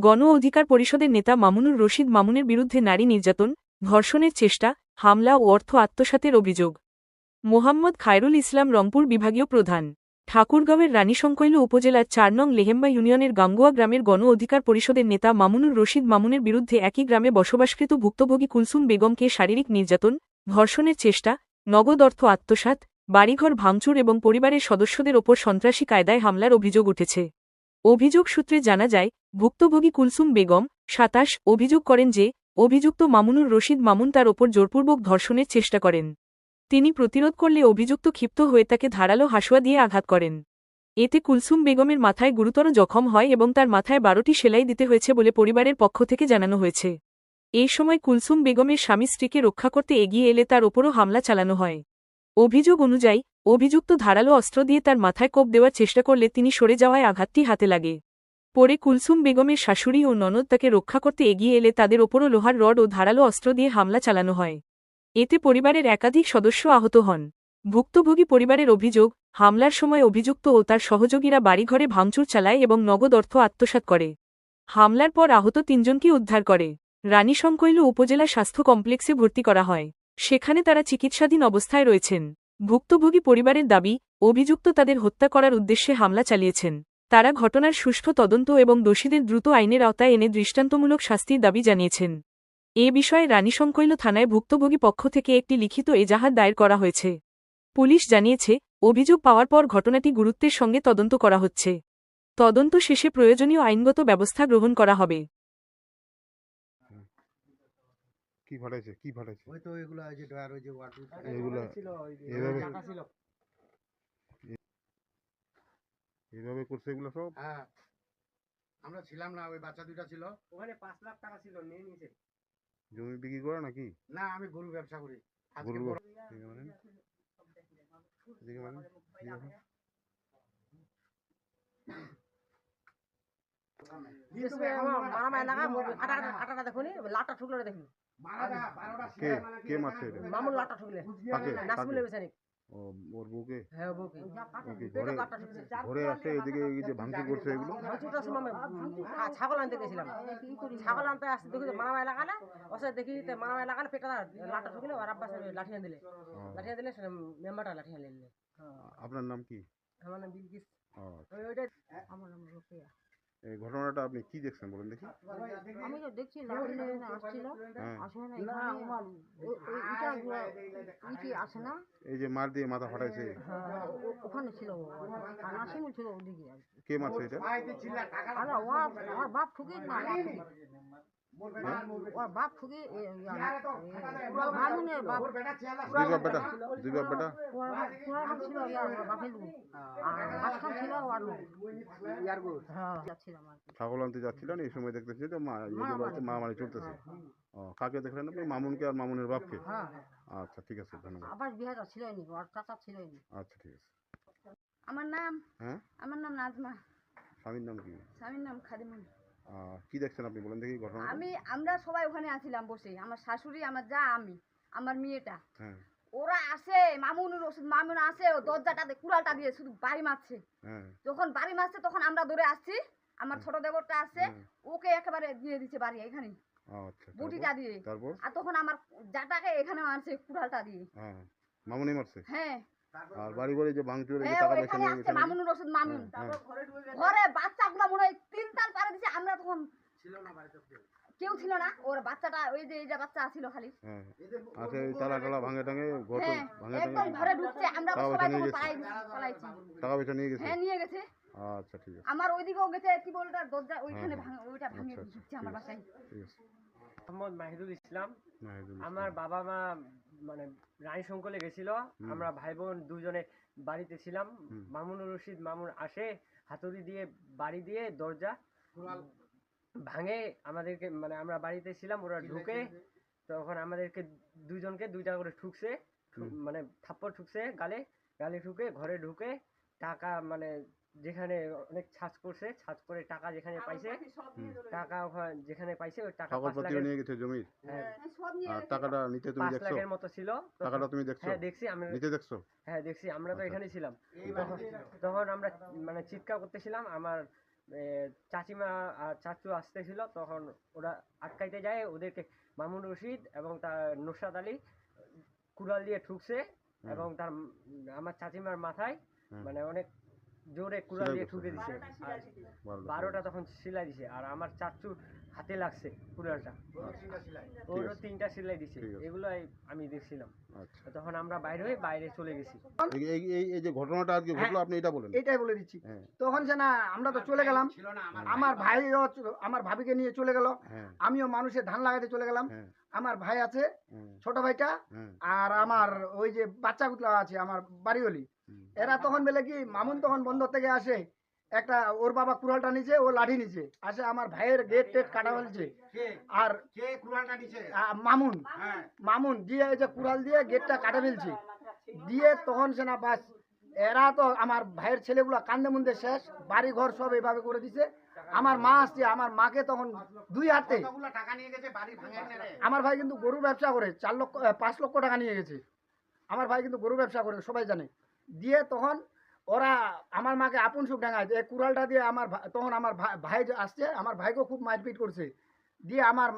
গণ অধিকার পরিষদের নেতা মামুনুর রশিদ মামুনের বিরুদ্ধে নারী নির্যাতন, ধর্ষণের চেষ্টা, হামলা ও অর্থ আত্মসাতের অভিযোগ। মোহাম্মদ খায়রুল ইসলাম রংপুর বিভাগীয় প্রধান। ঠাকুরগাঁওয়ের রানীশংকৈল উপজেলার ৪ নং লেহেম্বা ইউনিয়নের গাঙ্গুয়া গ্রামের গণ অধিকার পরিষদের নেতা মামুনুর রশিদ মামুনের বিরুদ্ধে একই গ্রামে বসবাসকৃত ভুক্তভোগী কুলসুম বেগমকে শারীরিক নির্যাতন, ধর্ষণের চেষ্টা, নগদ অর্থ আত্মসাৎ, বাড়িঘর ভাঙচুর এবং পরিবারের সদস্যদের ওপর সন্ত্রাসী কায়দায় হামলার অভিযোগ উঠেছে। অভিযোগ সূত্রে জানা যায়, ভুক্তভোগী কুলসুম বেগম ২৭ অভিযোগ করেন যে অভিযুক্ত মামুনুর রশিদ মামুন তার ওপর জোরপূর্বক ধর্ষণের চেষ্টা করেন। তিনি প্রতিরোধ করলে অভিযুক্ত ক্ষিপ্ত হয়ে তাকে ধারালো হাসুয়া দিয়ে আঘাত করেন। এতে কুলসুম বেগমের মাথায় গুরুতর জখম হয় এবং তার মাথায় ১২টি সেলাই দিতে হয়েছে বলে পরিবারের পক্ষ থেকে জানানো হয়েছে। এই সময় কুলসুম বেগমের স্বামী স্ত্রীকে রক্ষা করতে এগিয়ে এলে তার ওপরও হামলা চালানো হয়। অভিযোগ অনুযায়ী, অভিযুক্ত ধারালো অস্ত্র দিয়ে তার মাথায় কোপ দেওয়ার চেষ্টা করলে তিনি সরে যাওয়ায় আঘাতটি হাতে লাগে। পরে কুলসুম বেগমের শাশুড়ি ও ননদ তাকে রক্ষা করতে এগিয়ে এলে তাদের ওপরও লোহার রড ও ধারালো অস্ত্র দিয়ে হামলা চালানো হয়। এতে পরিবারের একাধিক সদস্য আহত হন। ভুক্তভোগী পরিবারের অভিযোগ, হামলার সময় অভিযুক্ত ও তার সহযোগীরা বাড়িঘরে ভাঙচুর চালায় এবং নগদ অর্থ আত্মসাৎ করে। হামলার পর আহত ৩ জনকে উদ্ধার করে রানীশংকৈল উপজেলা স্বাস্থ্য কমপ্লেক্সে ভর্তি করা হয়। সেখানে তারা চিকিৎসাধীন অবস্থায় রয়েছেন। ভুক্তভোগী পরিবারের দাবি, অভিযুক্ত তাদের হত্যা করার উদ্দেশ্যে হামলা চালিয়েছেন। তারা ঘটনার সুষ্ঠু তদন্ত এবং দোষীদের দ্রুত আইনের আওতায় এনে দৃষ্টান্তমূলক শাস্তির দাবি জানিয়েছেন। এ বিষয়ে রানীশংকৈল থানায় ভুক্তভোগী পক্ষ থেকে একটি লিখিত এজাহার দায়ের করা হয়েছে। পুলিশ জানিয়েছে, অভিযোগ পাওয়ার পর ঘটনাটি গুরুত্বের সঙ্গে তদন্ত করা হচ্ছে। তদন্ত শেষে প্রয়োজনীয় আইনগত ব্যবস্থা গ্রহণ করা হবে। কি ফাটাইছে কি ফাটাইছে ওই তো এগুলো ওই যে ডয়ার ওই যে ওয়াটু এগুলা ছিল ওই যে এভাবে টাকা ছিল। এইভাবে করছে এগুলো সব। হ্যাঁ, আমরা ছিলাম না, ওই বাচ্চা দুইটা ছিল ওখানে। 5 লাখ টাকা ছিল, নিয়ে নিয়েছে। জমি বিক্রি করে নাকি? না, আমি গরু ব্যবসা করি। আজকে গরুর বড় এদিকে মানে মারামারি লাগা আটাটা দেখুনি, লাটটা ঠুকলো দেখুন। কে কে মারছে এটা? মামুন লাটটা ঠুকলে কাকে নাসিমুলের বেচারি। ও ওর বউকে? হ্যাঁ বউকে ওকে পেটে ঘরে লাটটা ঠুকছে। ঘরে আসে এদিকে এই যে ভাঙচুর করছে এগুলো। ভাঙচুরটার সময় ছাগল আনতে গেছিলাম। ছাগল আনতে আসতে দেখি মারামারি লাগালে, অসে দেখি মারামারি লাগালে পেটে লাটটা ঠুকলে, আর আব্বাস লাঠিয়া দিলে মেম্বারটা লাঠিয়া নিলে। আপনার নাম কি? আমার নাম বিলকিস। আচ্ছা। আমার নাম রোকেয়া। এই ঘটনাটা আপনি কি দেখছেন বলেন দেখি? আমি তো দেখছি লাঠি নিয়ে আসছিল, হ্যাঁ। আসে না ইটি আসে না। এই যে মার দিয়ে মাথা ফাটাইছে, ওখানে ছিল আর নাসিমুল ছিল ওদিকে। কে মারছে এটা? আর ওর বাপ ঠুকে না, ওর বাপ ঠুকে মামুনের বাপ। দুই বাপ বেটা ওর ছিল বাপের লোক, আর মাঝখান ছিল ওর লোক। হ্যাঁ, যাচ্ছিলাম আর কি। ছাগল আনতে যাচ্ছিলেন, এই সময় দেখতেছি যে মারামারি চলতেছে। ও কাকে দেখলেন আপনি? মামুনকে আর মামুনের বাপকে? হ্যাঁ, আচ্ছা ঠিক আছে, ধন্যবাদ। আবার বিহারটা ছিলই নি, ওর চাচা ছিলই নি। আচ্ছা ঠিক আছে। আমার নাম নাজমা। স্বামীর নাম কি? স্বামীর নাম খাদিমুল। কি দেখছেন আপনি বলেন দেখি ঘটনা? আমরা সবাই ওখানে আছিলাম বসে, আমার শাশুড়ি, আমার যা, আমি, আমার মেয়েটা। হ্যাঁ ওরা আসে, মামুনুর রশিদ মামুন আসে, ও দরজাটাতে কুড়ালটা দিয়ে শুধু বাড়ি মারছে। হ্যাঁ যখন বাড়ি মারছে তখন আমরা দৌড়ে আসছি। আমার ছোট দেবরটা আসছে, ওকে একেবারে দিয়ে দিচ্ছে বাড়ি এখানে আচ্ছা, বুটিটা দিয়ে। তারপর আর তখন আমার জাটাকে এখানে মারছে কুড়ালটা দিয়ে। হ্যাঁ মামুনি মারছে। হ্যাঁ, আর বাড়ি বাড়ি যে ভাঙচুর, এই যে হ্যাঁ, টাকা পয়সা ওখানে নিয়ে আসছে গেছে মামুনুর রশিদ মামুন। হ্যাঁ, ঘরে বাচ্চাগুলো মনে হয় 3 তাল পারে দিছে। আমরা তখন কেউ ছিল না, ওর বাচ্চাটা ওই যে এই যে বাচ্চা ছিল খালি। হ্যাঁ আচ্ছা, এই তালা টালা ভাঙে টাঙে ঘর হ্যাঁ, ভাঙে একদম টাঙে ঘরে ঢুকছে। আমরা টাকা সবাই পয়সা নিয়ে তখন গেছে? পালাইছি। টাকা পয়সা নিয়ে গেছে? হ্যাঁ, নিয়ে গেছে। আচ্ছা ঠিক আছে। আমার ওইদিকেও গেছে, কি বলটা দরজা ওইখানে হ্যাঁ, ওইটা ভাঙে আচ্ছা, ঢুকছে আমার বাসায়। ঠিক আছে। মোহাম্মদ মাহিদুল ইসলাম। নাহিদুল ইসলাম। আমার বাবা মা মানে রানীশংকলে গেছিল, আমরা ভাই বোন দুজনে বাড়িতে ছিলাম। মামুনুর রশিদ মামুন আসে, হাতুড়ি দিয়ে বাড়ি দিয়ে দরজা ভাঙে আমাদেরকে, মানে আমরা বাড়িতে ছিলাম, ওরা ঢুকে তখন আমাদেরকে দুইজনকে 2টা করে ঠুকছে, মানে থাপ্পড় ঠুকছে গালে গালে ঠুকে ঘরে ঢুকে টাকা, মানে যেখানে অনেক ছাঁচ করছে, ছাঁচ করে টাকা যেখানে পাইছে, টাকা যেখানে পাইছে ওই টাকা 5 লাখের নিয়ে গেছে জমি। হ্যাঁ, আর টাকাটা নিতে তুমি 5 দেখছো? লাখের মতো ছিল। টাকাটা তুমি দেখছো? হ্যাঁ দেখছি, আমি নিতে দেখছো? হ্যাঁ দেখছি, আমরা তো আচ্ছা। এখানে ছিলাম। তখন আমরা মানে চিৎকার করতেছিলাম, আমার চাচিমা আর চাচু আসতেছিল, তখন ওরা আটকাইতে যায় ওদেরকে। মামুন রশিদ এবং তার নুসরাত আলী কুড়াল দিয়ে ঠুকছে এবং তার আমার চাচিমার মাথায় মানে অনেক জোরে কুড়াল দিয়ে ঠুকে দিছে। আর 12টা তখন সেলাই দিছে, আর আমার চাচুর হাতে লাগছে কুড়ালটা, ওরও 3টা সেলাই দিছে। ঠিক আছে। এগুলোই আমি দেখছিলাম। আচ্ছা, তখন আমরা বাইরে চলে গেছি। এই যে ঘটনাটা আজকে ঘটলো আপনি এটা বলেন। এটাই বলে দিচ্ছি। হ্যাঁ তখন সে না আমরা তো চলে গেলাম, ছিল না আমার ভাইও আমার ভাবিকে নিয়ে চলে গেল, হ্যাঁ আমিও মানুষের ধান লাগাতে চলে গেলাম। হ্যাঁ আমার ভাই আছে হ্যাঁ ছোট ভাইটা, হ্যাঁ আর আমার ওই যে বাচ্চাগুলো আছে আমার বাড়িওলি, এরা তখন বলে কি মামুন তখন বন্দর থেকে আসে, একটা ওর বাবা কুড়ালটা নিচে, ও লাঠি নিচে আসে, আমার ভাইয়ের গেট টেট কাটা ফেলছে। কে আর কে কুড়ালটা নিছে? মামুন হ্যাঁ মামুন দিয়ে এই যে কুড়াল দিয়ে গেটটা কাটা ফেলছে, দিয়ে তখন সে না বাস এরা তো আমার ভাইয়ের ছেলেগুলো কান্দে মুন্দে শেষ, বাড়ি ঘর সব এইভাবে করে দিছে। আমার মা আসছে, আমার মাকে তখন 2 হাতে, কতগুলো টাকা নিয়ে গেছে বাড়ি ভাঙে রে? আমার ভাই কিন্তু গরু ব্যবসা করে 5 লক্ষ টাকা নিয়ে গেছে। আমার ভাই কিন্তু গরু ব্যবসা করে, সবাই জানে। দিয়ে তখন ওরা আমার মাকে আপন সুখ ডাঙায়, যে কুড়ালটা দিয়ে তখন আমার ভাই যে আসছে, আমার ভাইকেও খুব মারপিট করছে। দিয়ে আমার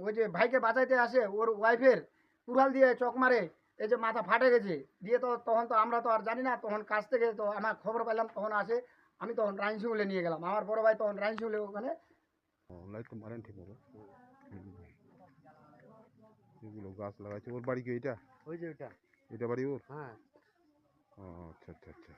ওই যে ভাইকে বাঁচাইতে আসে, ওর ওয়াইফের কুড়াল দিয়ে চক মারে, এই যে মাথা ফাটে গেছে। দিয়ে তো তখন তো আমরা তো আর জানি না, তখন কাছ থেকে তো আমার খবর পেলাম, তখন আসে, আমি তখন রাইনসিংলে নিয়ে গেলাম। আমার বড় ভাই তখন রাইনসিংলে ওখানে। লাইট তো মারেন ঠিক মতো। এগুলো গাছ লাগাইছে, ওর বাড়ি কি এটা? ওই যে ওটা। এটা বাড়ি ওর? হ্যাঁ ও আচ্ছা আচ্ছা আচ্ছা।